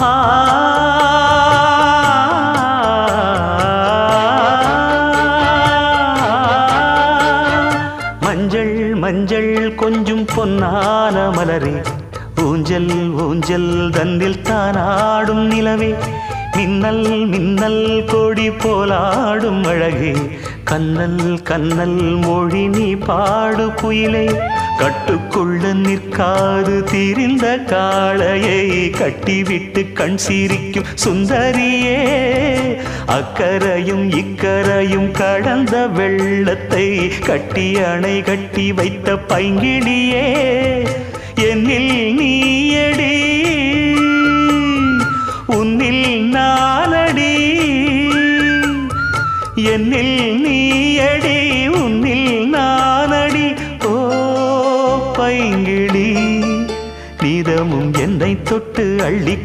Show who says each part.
Speaker 1: ஆ மஞ்சள் மஞ்சள் கொஞ்சம் பொன்னான மலரே, ஊஞ்சல் ஊஞ்சல் தந்தில் தானாடும் நிலவே, மின்னல் மின்னல் கொடி போலாடும் அழகே, கண்ணல் கண்ணல் மொழி நீ பாடு குயிலே, கட்டுக்குள்ள நிற்காது திரிந்த காளையை கட்டிவிட்டு கண் சிரிக்கும் சுந்தரியே, அக்கரையும் இக்கரையும் கடந்த வெள்ளத்தை கட்டி அணை கட்டி வைத்த பைங்கிளியே, என்னில் நீயடி உன்னில் நானடி, என்னில் நீயடி உன்னில் நானடி. ஓ பைங்கிளி, நீதமும் என்னை தொட்டு அள்ளி